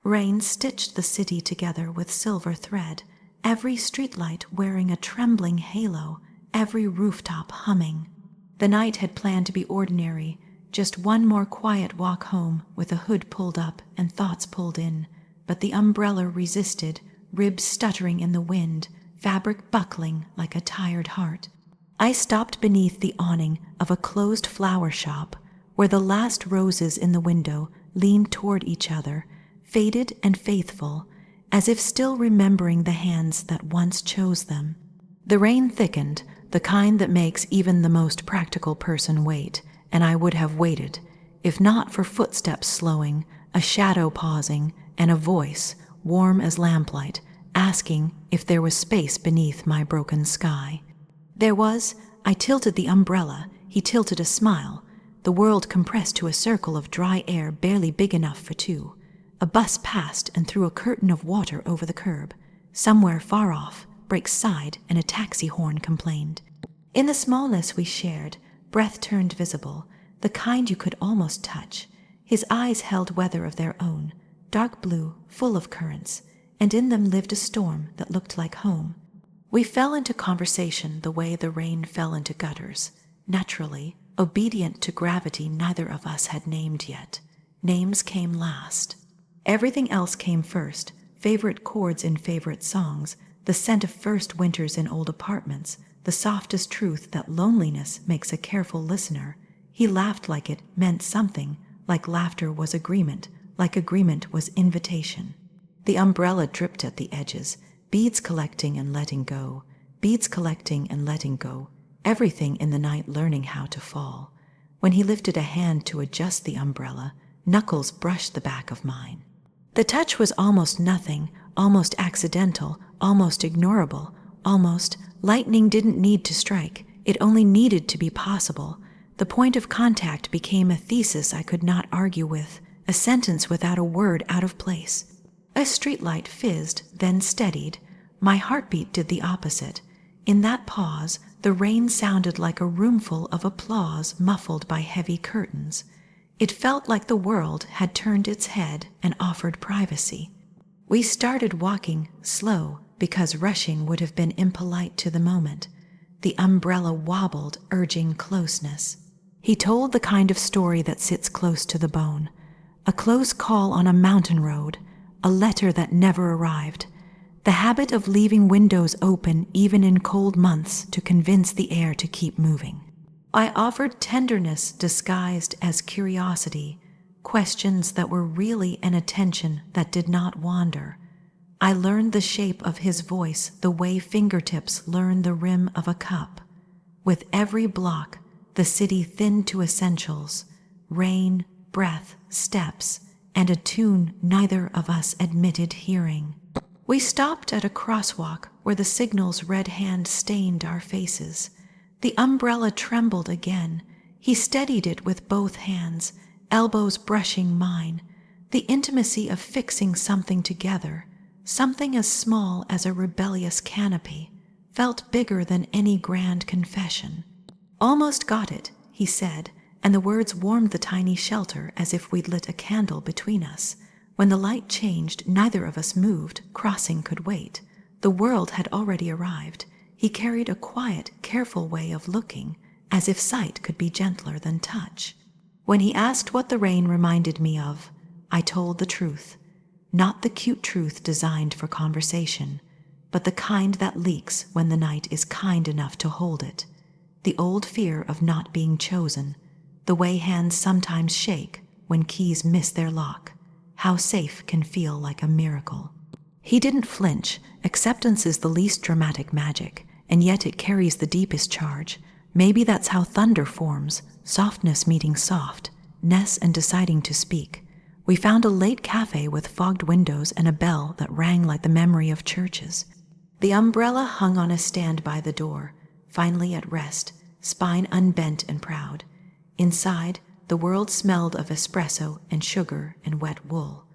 Rain stitched the city together with silver thread, every streetlight wearing a trembling halo, every rooftop humming. The night had planned to be ordinary, just one more quiet walk home with a hood pulled up and thoughts pulled in, but the umbrella resisted, ribs stuttering in the wind, fabric buckling like a tired heart. I stopped beneath the awning of a closed flower shop where the last roses in the window leaned toward each other, faded and faithful, as if still remembering the hands that once chose them. The rain thickened, the kind that makes even the most practical person wait, and I would have waited, if not for footsteps slowing, a shadow pausing, and a voice, warm as lamplight, asking if there was space beneath my broken sky. There was. I tilted the umbrella, he tilted a smile. The world compressed to a circle of dry air barely big enough for two. A bus passed and threw a curtain of water over the curb. Somewhere far off, brakes sighed and a taxi horn complained. In the smallness we shared, breath turned visible, the kind you could almost touch. His eyes held weather of their own, dark blue, full of currents, and in them lived a storm that looked like home. We fell into conversation the way the rain fell into gutters, naturally, obedient to gravity neither of us had named yet. Names came last. Everything else came first, favorite chords in favorite songs, the scent of first winters in old apartments, the softest truth that loneliness makes a careful listener. He laughed like it meant something, like laughter was agreement, like agreement was invitation. The umbrella dripped at the edges, beads collecting and letting go, beads collecting and letting go, everything in the night learning how to fall. When he lifted a hand to adjust the umbrella, knuckles brushed the back of mine. The touch was almost nothing, almost accidental, almost ignorable, almost. Lightning didn't need to strike, it only needed to be possible. The point of contact became a thesis I could not argue with, a sentence without a word out of place. A streetlight fizzed, then steadied. My heartbeat did the opposite. In that pause, the rain sounded like a roomful of applause muffled by heavy curtains. It felt like the world had turned its head and offered privacy. We started walking, slow, because rushing would have been impolite to the moment. The umbrella wobbled, urging closeness. He told the kind of story that sits close to the bone. A close call on a mountain road, a letter that never arrived, the habit of leaving windows open even in cold months to convince the air to keep moving. I offered tenderness disguised as curiosity, questions that were really an attention that did not wander. I learned the shape of his voice the way fingertips learn the rim of a cup. With every block, the city thinned to essentials, rain, breath, steps, and a tune neither of us admitted hearing. We stopped at a crosswalk where the signal's red hand stained our faces. The umbrella trembled again. He steadied it with both hands, elbows brushing mine. The intimacy of fixing something together, something as small as a rebellious canopy, felt bigger than any grand confession. Almost got it, he said, and the words warmed the tiny shelter as if we'd lit a candle between us. When the light changed, neither of us moved. Crossing could wait. The world had already arrived. He carried a quiet, careful way of looking, as if sight could be gentler than touch. When he asked what the rain reminded me of, I told the truth. Not the cute truth designed for conversation, but the kind that leaks when the night is kind enough to hold it. The old fear of not being chosen, the way hands sometimes shake when keys miss their lock, how safe can feel like a miracle. He didn't flinch. Acceptance is the least dramatic magic, and yet it carries the deepest charge. Maybe that's how thunder forms, softness meeting soft, ness and deciding to speak. We found a late cafe with fogged windows and a bell that rang like the memory of churches. The umbrella hung on a stand by the door, finally at rest, spine unbent and proud. Inside, the world smelled of espresso and sugar and wet wool.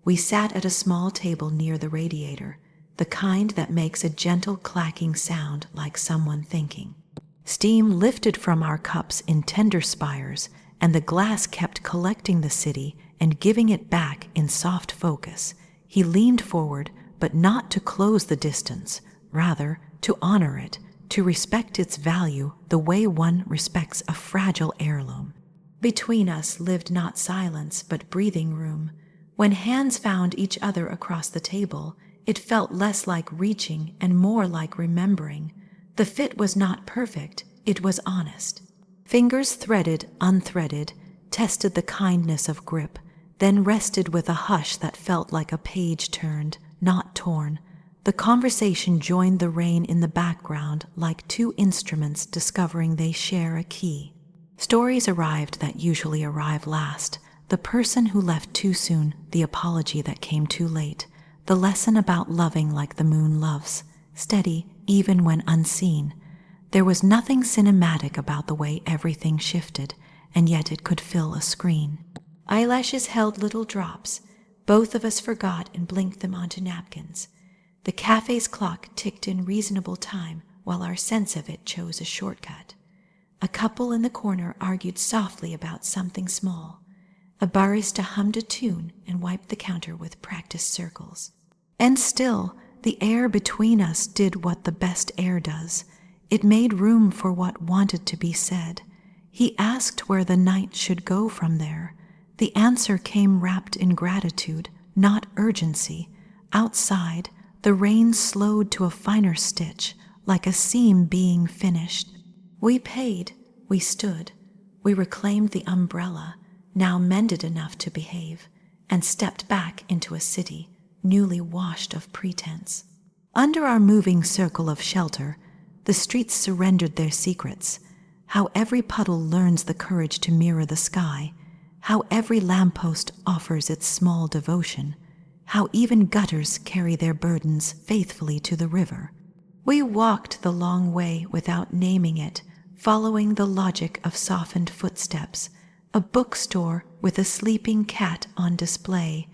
We sat at a small table near the radiator, the kind that makes a gentle clacking sound like someone thinking. Steam lifted from our cups in tender spires, and the glass kept collecting the city and giving it back in soft focus. He leaned forward, but not to close the distance, rather to honor it, to respect its value the way one respects a fragile heirloom. Between us lived not silence, but breathing room. When hands found each other across the table, it felt less like reaching and more like remembering. The fit was not perfect, it was honest. Fingers threaded, unthreaded, tested the kindness of grip, then rested with a hush that felt like a page turned, not torn. The conversation joined the rain in the background like two instruments discovering they share a key. Stories arrived that usually arrive last. The person who left too soon, the apology that came too late, the lesson about loving like the moon loves, steady even when unseen. There was nothing cinematic about the way everything shifted, and yet it could fill a screen. Eyelashes held little drops. Both of us forgot and blinked them onto napkins. The cafe's clock ticked in reasonable time while our sense of it chose a shortcut. A couple in the corner argued softly about something small. A barista hummed a tune and wiped the counter with practiced circles. And still, the air between us did what the best air does. It made room for what wanted to be said. He asked where the night should go from there. The answer came wrapped in gratitude, not urgency. Outside, the rain slowed to a finer stitch, like a seam being finished. We paid, we stood, we reclaimed the umbrella, now mended enough to behave, and stepped back into a city, newly washed of pretense. Under our moving circle of shelter, the streets surrendered their secrets, how every puddle learns the courage to mirror the sky, how every lamppost offers its small devotion, how even gutters carry their burdens faithfully to the river. We walked the long way without naming it, following the logic of softened footsteps, a bookstore with a sleeping cat on display,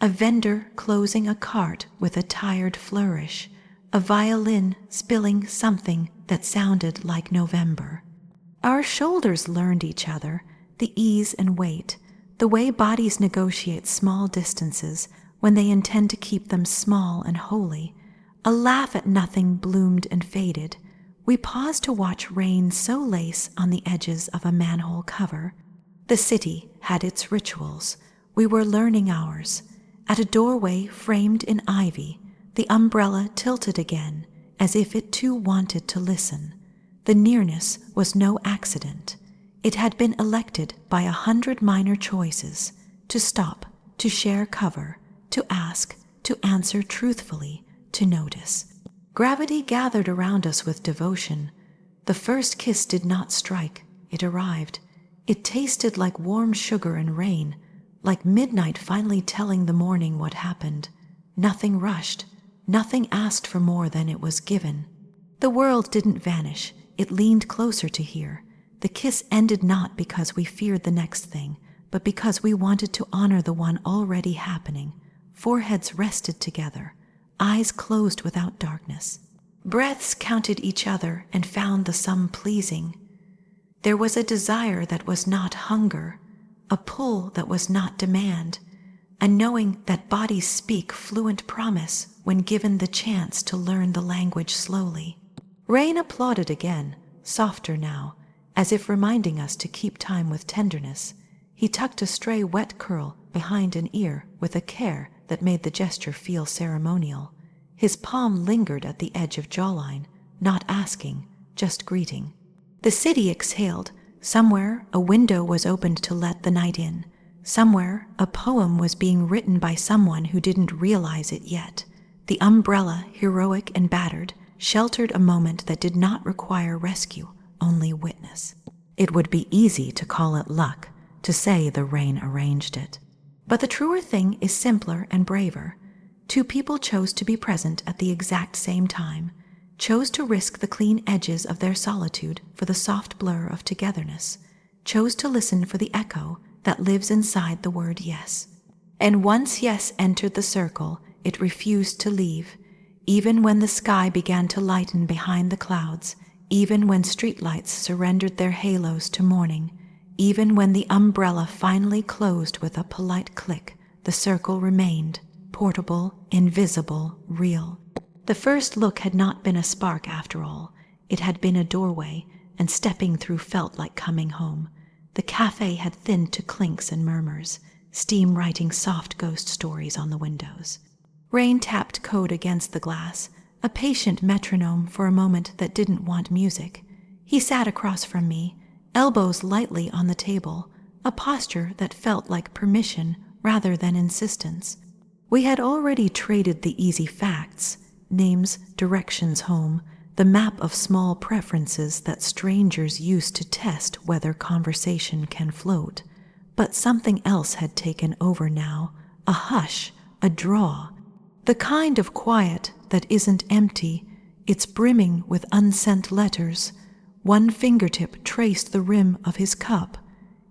a vendor closing a cart with a tired flourish, a violin spilling something that sounded like November. Our shoulders learned each other, the ease and weight, the way bodies negotiate small distances when they intend to keep them small and holy. A laugh at nothing bloomed and faded. We paused to watch rain so lace on the edges of a manhole cover. The city had its rituals. We were learning ours. At a doorway framed in ivy, the umbrella tilted again, as if it too wanted to listen. The nearness was no accident. It had been elected by 100 minor choices: to stop, to share cover, to ask, to answer truthfully, to notice. Gravity gathered around us with devotion. The first kiss did not strike, it arrived. It tasted like warm sugar and rain, like midnight finally telling the morning what happened. Nothing rushed, nothing asked for more than it was given. The world didn't vanish, it leaned closer to here. The kiss ended not because we feared the next thing, but because we wanted to honor the one already happening. Foreheads rested together, eyes closed without darkness. Breaths counted each other and found the sum pleasing. There was a desire that was not hunger, a pull that was not demand, a knowing that bodies speak fluent promise when given the chance to learn the language slowly. Rain applauded again, softer now, as if reminding us to keep time with tenderness. He tucked a stray wet curl behind an ear with a care that made the gesture feel ceremonial. His palm lingered at the edge of jawline, not asking, just greeting. The city exhaled. Somewhere a window was opened to let the night in. Somewhere a poem was being written by someone who didn't realize it yet. The umbrella, heroic and battered, sheltered a moment that did not require rescue, only witness. It would be easy to call it luck, to say the rain arranged it. But the truer thing is simpler and braver. Two people chose to be present at the exact same time, chose to risk the clean edges of their solitude for the soft blur of togetherness, chose to listen for the echo that lives inside the word yes. And once yes entered the circle, it refused to leave, even when the sky began to lighten behind the clouds, even when streetlights surrendered their halos to morning, Even when the umbrella finally closed with a polite click, the circle remained, portable, invisible, real. The first look had not been a spark after all. It had been a doorway, and stepping through felt like coming home. The cafe had thinned to clinks and murmurs, steam writing soft ghost stories on the windows. Rain tapped code against the glass, a patient metronome for a moment that didn't want music. He sat across from me, elbows lightly on the table, a posture that felt like permission rather than insistence. We had already traded the easy facts, names, directions home, the map of small preferences that strangers use to test whether conversation can float. But something else had taken over now, a hush, a draw. The kind of quiet that isn't empty, it's brimming with unsent letters. One fingertip traced the rim of his cup.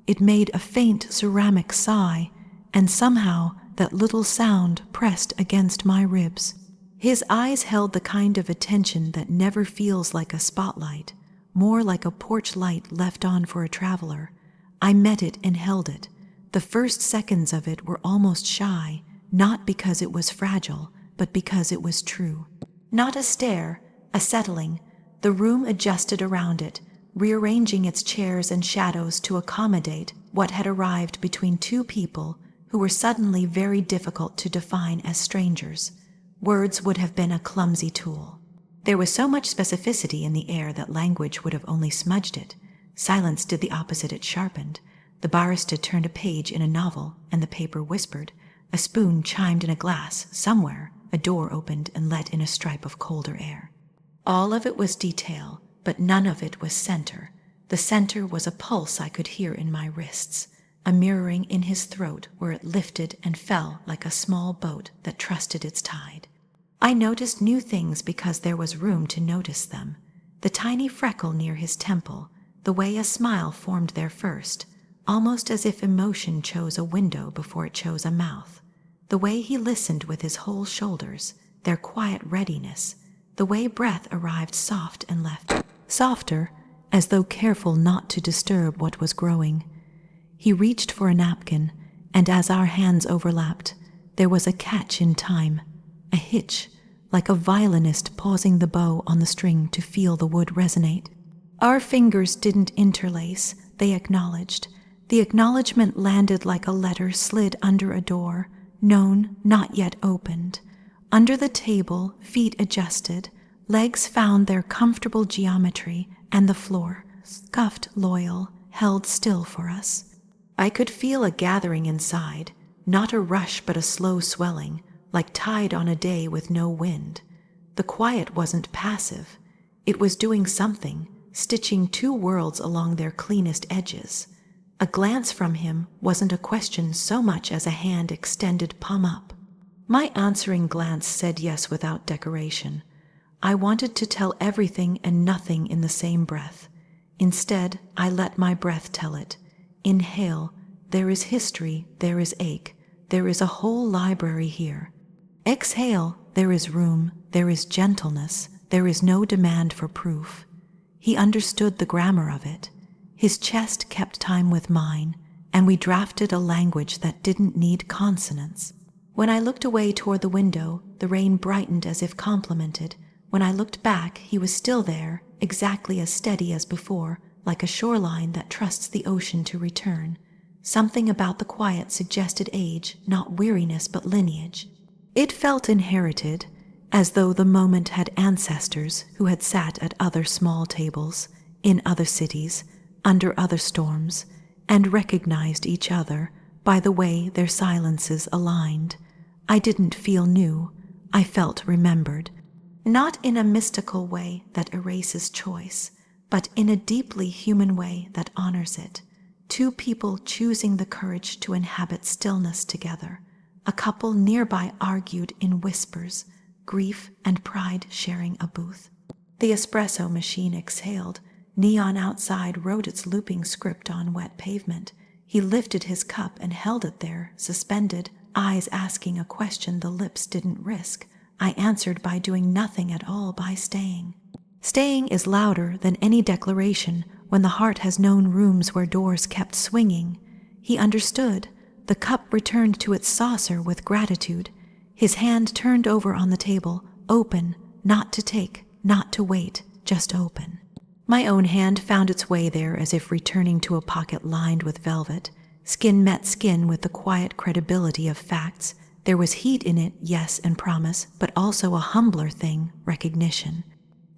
It made a faint ceramic sigh, and somehow that little sound pressed against my ribs. His eyes held the kind of attention that never feels like a spotlight, more like a porch light left on for a traveler. I met it and held it. The first seconds of it were almost shy, not because it was fragile, but because it was true. Not a stare, a settling. The room adjusted around it, rearranging its chairs and shadows to accommodate what had arrived between two people who were suddenly very difficult to define as strangers. Words would have been a clumsy tool. There was so much specificity in the air that language would have only smudged it. Silence did the opposite, it sharpened. The barista turned a page in a novel, and the paper whispered. A spoon chimed in a glass. Somewhere, a door opened and let in a stripe of colder air. All of it was detail, but none of it was center. The center was a pulse I could hear in my wrists, a mirroring in his throat where it lifted and fell like a small boat that trusted its tide. I noticed new things because there was room to notice them. The tiny freckle near his temple, the way a smile formed there first, almost as if emotion chose a window before it chose a mouth. The way he listened with his whole shoulders, their quiet readiness, the way breath arrived soft and left softer, as though careful not to disturb what was growing. He reached for a napkin, and as our hands overlapped, there was a catch in time, a hitch, like a violinist pausing the bow on the string to feel the wood resonate. Our fingers didn't interlace, they acknowledged. The acknowledgement landed like a letter slid under a door, known, not yet opened. Under the table, feet adjusted, legs found their comfortable geometry, and the floor, scuffed loyal, held still for us. I could feel a gathering inside, not a rush but a slow swelling, like tide on a day with no wind. The quiet wasn't passive. It was doing something, stitching two worlds along their cleanest edges. A glance from him wasn't a question so much as a hand extended palm up. My answering glance said yes without decoration. I wanted to tell everything and nothing in the same breath. Instead, I let my breath tell it. Inhale, there is history, there is ache, there is a whole library here. Exhale, there is room, there is gentleness, there is no demand for proof. He understood the grammar of it. His chest kept time with mine, and we drafted a language that didn't need consonants. When I looked away toward the window, the rain brightened as if complimented. When I looked back, he was still there, exactly as steady as before, like a shoreline that trusts the ocean to return. Something about the quiet suggested age, not weariness but lineage. It felt inherited, as though the moment had ancestors who had sat at other small tables, in other cities, under other storms, and recognized each other by the way their silences aligned. I didn't feel new, I felt remembered. Not in a mystical way that erases choice, but in a deeply human way that honors it. Two people choosing the courage to inhabit stillness together. A couple nearby argued in whispers, grief and pride sharing a booth. The espresso machine exhaled. Neon outside wrote its looping script on wet pavement. He lifted his cup and held it there, suspended, eyes asking a question the lips didn't risk. I answered by doing nothing at all, by staying. Staying is louder than any declaration when the heart has known rooms where doors kept swinging. He understood. The cup returned to its saucer with gratitude. His hand turned over on the table, open, not to take, not to wait, just open. My own hand found its way there as if returning to a pocket lined with velvet. Skin met skin with the quiet credibility of facts. There was heat in it, yes, and promise, but also a humbler thing, recognition.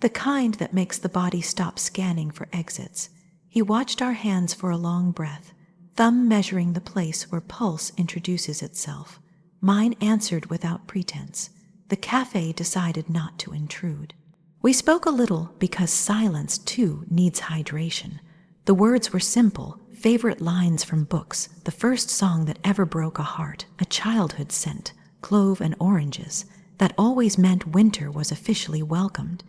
The kind that makes the body stop scanning for exits. He watched our hands for a long breath, thumb measuring the place where pulse introduces itself. Mine answered without pretense. The cafe decided not to intrude. We spoke a little because silence, too, needs hydration. The words were simple, favorite lines from books, the first song that ever broke a heart, a childhood scent, clove and oranges, that always meant winter was officially welcomed.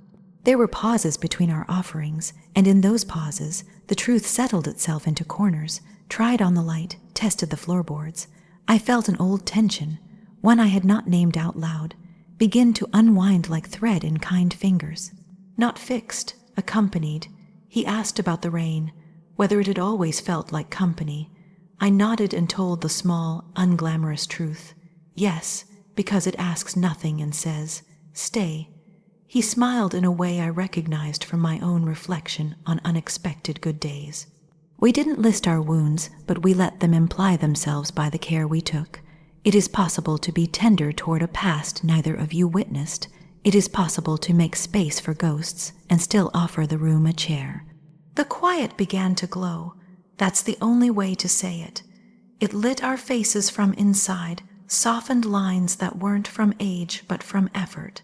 There were pauses between our offerings, and in those pauses, the truth settled itself into corners, tried on the light, tested the floorboards. I felt an old tension, one I had not named out loud, begin to unwind like thread in kind fingers. Not fixed, accompanied. He asked about the rain, whether it had always felt like company. I nodded and told the small, unglamorous truth. Yes, because it asks nothing and says, stay. He smiled in a way I recognized from my own reflection on unexpected good days. We didn't list our wounds, but we let them imply themselves by the care we took. It is possible to be tender toward a past neither of you witnessed. It is possible to make space for ghosts and still offer the room a chair. The quiet began to glow. That's the only way to say it. It lit our faces from inside, softened lines that weren't from age but from effort.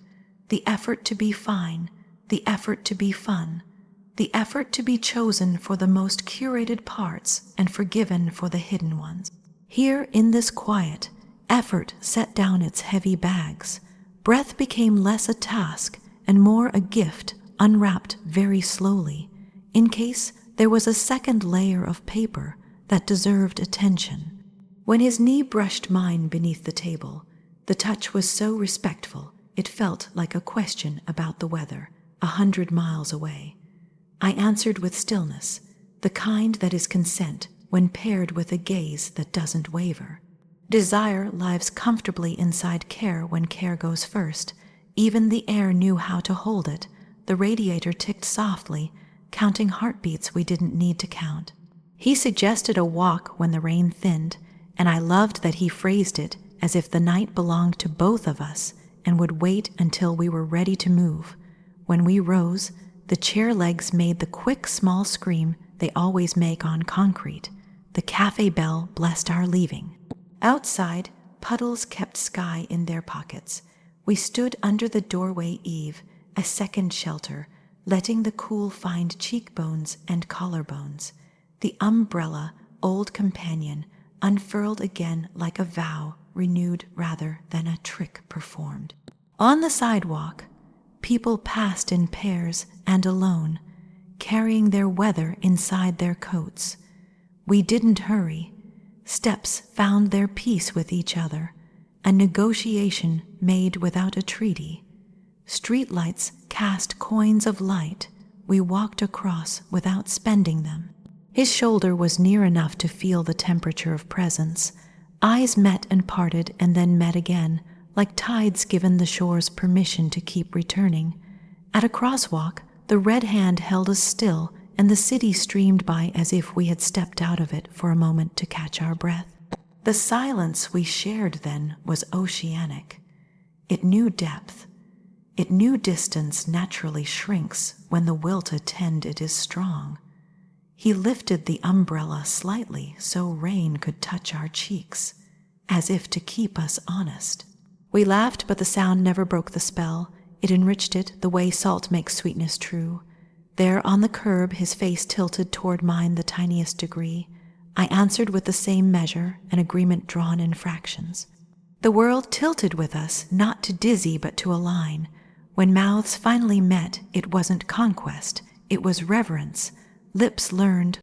The effort to be fine, the effort to be fun, the effort to be chosen for the most curated parts and forgiven for the hidden ones. Here in this quiet, effort set down its heavy bags. Breath became less a task and more a gift, unwrapped very slowly, in case there was a second layer of paper that deserved attention. When his knee brushed mine beneath the table, the touch was so respectful, it felt like a question about the weather, 100 miles away. I answered with stillness, the kind that is consent when paired with a gaze that doesn't waver. Desire lives comfortably inside care when care goes first. Even the air knew how to hold it. The radiator ticked softly, counting heartbeats we didn't need to count. He suggested a walk when the rain thinned, and I loved that he phrased it as if the night belonged to both of us and would wait until we were ready to move. When we rose, the chair legs made the quick small scream they always make on concrete. The cafe bell blessed our leaving. Outside, puddles kept sky in their pockets. We stood under the doorway eave, a second shelter, letting the cool find cheekbones and collarbones. The umbrella, old companion, unfurled again like a vow, renewed rather than a trick performed. On the sidewalk, people passed in pairs and alone, carrying their weather inside their coats. We didn't hurry. Steps found their peace with each other, a negotiation made without a treaty. Streetlights cast coins of light. We walked across without spending them. His shoulder was near enough to feel the temperature of presence. Eyes met and parted and then met again, like tides given the shores permission to keep returning. At a crosswalk, the red hand held us still, and the city streamed by as if we had stepped out of it for a moment to catch our breath. The silence we shared then was oceanic. It knew depth. It knew distance naturally shrinks when the will to tend it is strong. He lifted the umbrella slightly so rain could touch our cheeks, as if to keep us honest. We laughed, but the sound never broke the spell. It enriched it the way salt makes sweetness true. There on the curb, his face tilted toward mine the tiniest degree. I answered with the same measure, an agreement drawn in fractions. The world tilted with us, not to dizzy but to align. When mouths finally met, it wasn't conquest, it was reverence. Lips learned